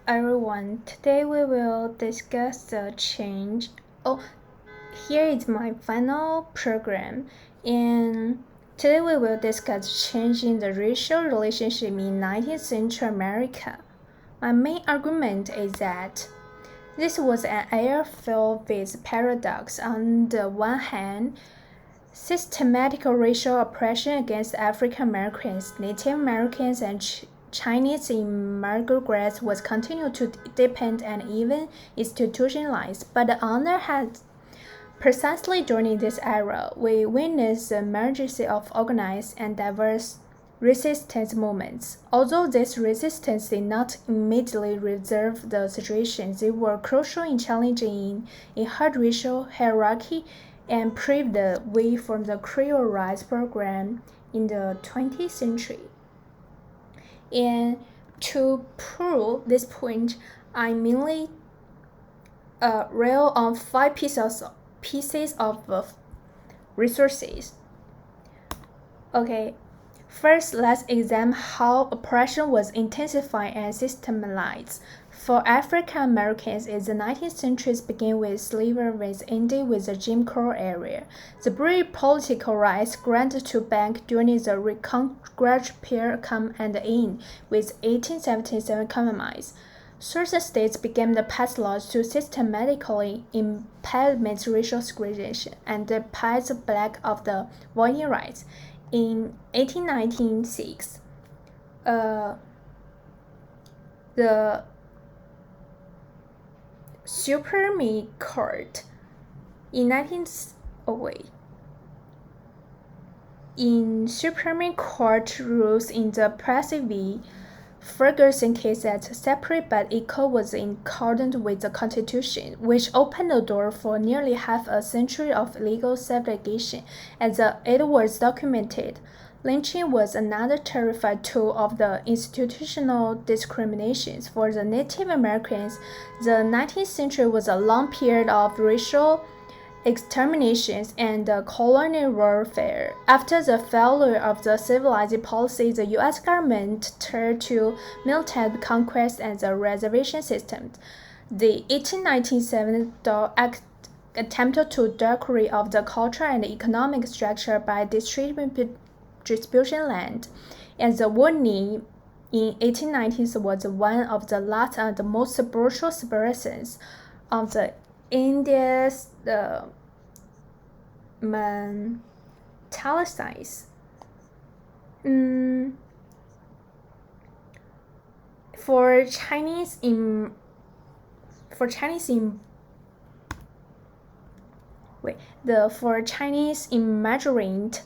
everyone. Today we will discuss the change. Oh, here is my final program. And today we will discuss change in the racial relationship in 19th century America. My main argument is that this was an era filled with paradox. On the one hand, systematic racial oppression against African Americans, Native Americans, and Chinese immigrants was continued to deepen and even institutionalized. But on the other hand, precisely during this era, we witnessed the emergence of organized and diverse resistance movements. Although this resistance did not immediately resolve the situation, they were crucial in challenging inherent racial hierarchy and paved the way for the Creole Rights program in the 20th century. And to prove this point, I mainly rail on five pieces of resources. Okay, first let's examine how oppression was intensified and systematized. For African Americans, the 19th century began with slavery and ended with the Jim Crow era. The brief political rights granted to blacks during the Reconstruction period come and end with 1877 Compromise. Certain states began to pass laws to systematically implement racial segregation and deprive the black of the voting rights. In 1896, the Supreme Court in Supreme Court rules in the Plessy v. Ferguson case that separate but equal was in accordance with the Constitution, which opened the door for nearly half a century of legal segregation. As it was documented, lynching was another terrified tool of the institutional discriminations. For the Native Americans, the 19th century was a long period of racial exterminations and colonial warfare. After the failure of the civilizing policy, the U.S. government turned to military conquest and the reservation system. The 1897 Act attempted to decorate of the cultural and economic structure by distributing land, and the Woodney in 1890s was one of the last and the most brutal civilizations of the Indians, the Talicides. For Chinese immigrant,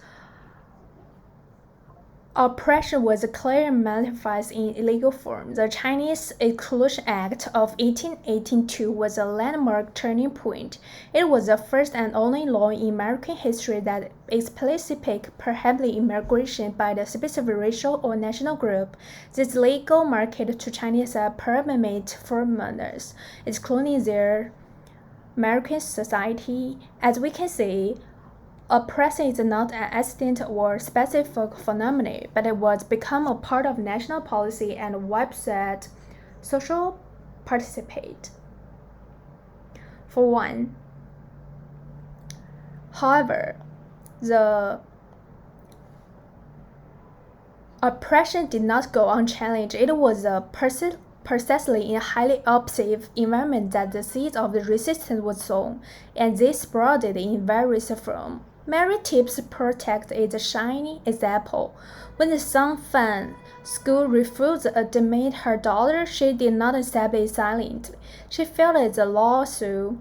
oppression was clearly manifest in illegal form. The Chinese Exclusion Act of 1882 was a landmark turning point. It was the first and only law in American history that explicitly prohibited immigration by the specific racial or national group. This legal market to Chinese permanent foreigners, excluding their American society. As we can see, oppression is not an accident or specific phenomenon, but it was become a part of national policy and widespread social participate. For one, however, the oppression did not go unchallenged. It was precisely in a highly oppressive environment that the seeds of the resistance was sown, and this sprouted in various forms. Mary Tibbs Protect is a shining example. When the Sun Fan School refused to admit her daughter, she did not stay silent. She filed a lawsuit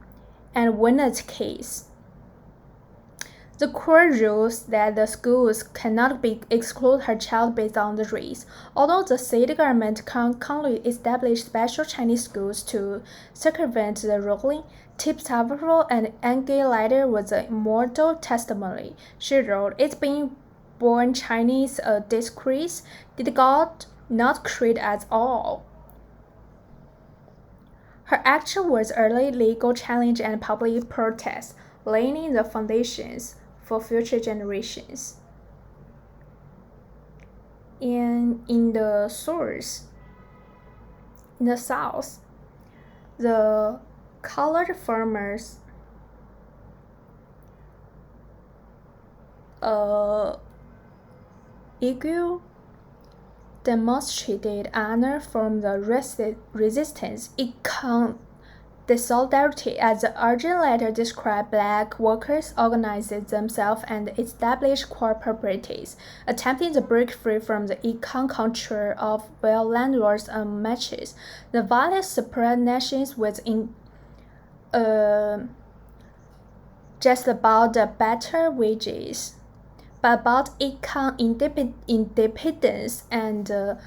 and won the case. The court rules that the schools cannot exclude her child based on the race. Although the state government concurrently established special Chinese schools to circumvent the ruling, Tibbs' powerful and angry letter was an immortal testimony. She wrote, "It's being born Chinese a disgrace? Did God not create us all?" Her action was early legal challenge and public protest, laying the foundations for future generations. And in the source, In the South, the colored farmers eagle demonstrated honor from the resistance. The solidarity, as the urgent letter described, black workers organized themselves and established cooperatives, attempting to break free from the econ control of landlords and matches. The violence spread nations within just about the better wages, but about econ independence and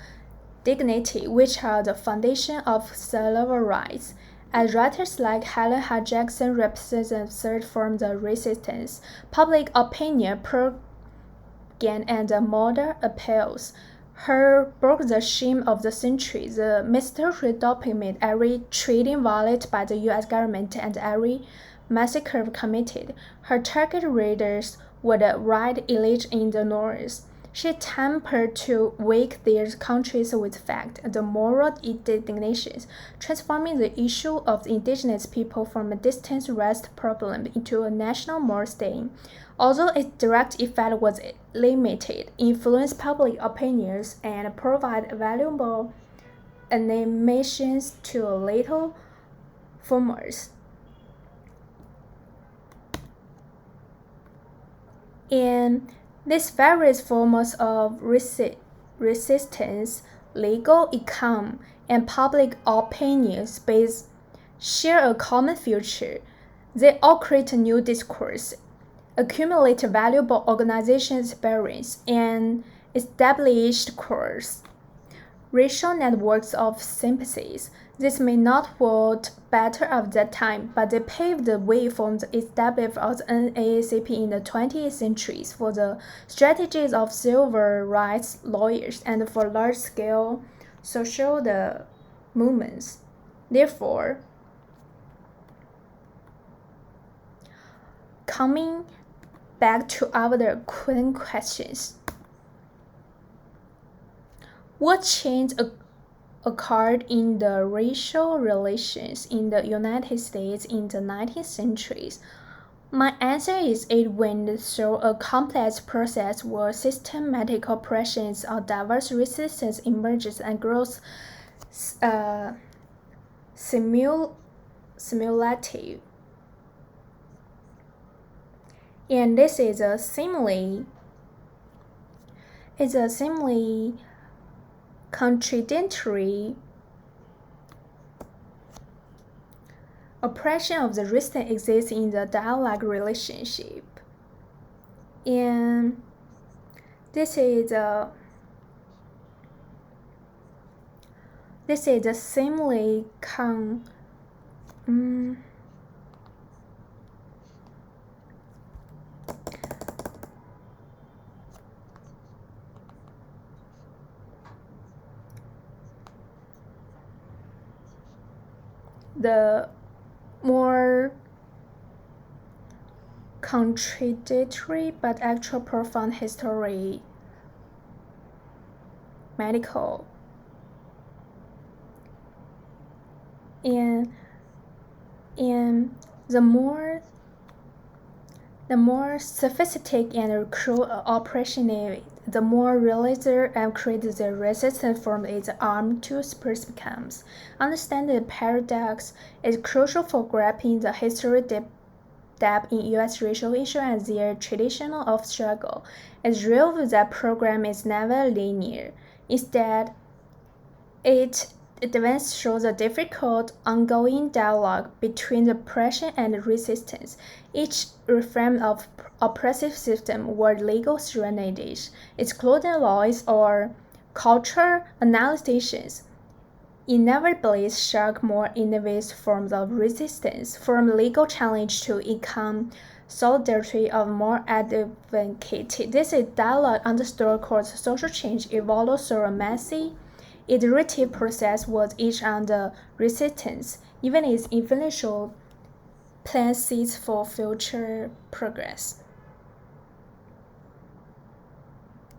dignity, which are the foundation of civil rights. As writers like Helen Hart Jackson represent a third form of resistance, public opinion, propaganda, and modern appeals. Her broke the shame of the century, the mystery document every treaty violated by the U.S. government and every massacre committed. Her target readers were the right elite in the North. She attempted to wake their countries with fact and moral indignations, transforming the issue of the indigenous people from a distant rest problem into a national moral stain. Although its direct effect was limited, influenced public opinions and provided valuable animations to little farmers. In these various forms of resistance, legal, economic, and public opinion space share a common future. They all create a new discourse, accumulate valuable organization experience, and established course. Racial networks of sympathies. This may not hold better of that time, but they paved the way for the establishment of the NAACP in the 20th century for the strategies of civil rights lawyers and for large-scale social movements. Therefore, coming back to our questions. What change occurred in the racial relations in the United States in the 19th century? My answer is it went through a complex process where systematic operations of diverse resistance emerges and grows simulative. And this is a seemingly contradictory oppression of the resistance exists in the dialogue relationship. And this is a seemingly the more contradictory but actual profound history medical and the more sophisticated and cruel operation, the more realizer and create the resistance from its arm to space becomes. Understanding the paradox is crucial for grasping the history depth in U.S. racial issues and their traditional of struggle. It's real that program is never linear. Instead, it advances shows a difficult, ongoing dialogue between the oppression and resistance. Each reform of oppressive system or legal serenades, excluding laws or cultural analysis, inevitably spark more innovative forms of resistance, from legal challenge to econ solidarity of more advocated. This is dialogue understood called social change evolves through a messy, iterative process was each under resistance, even its influential plan seeds for future progress.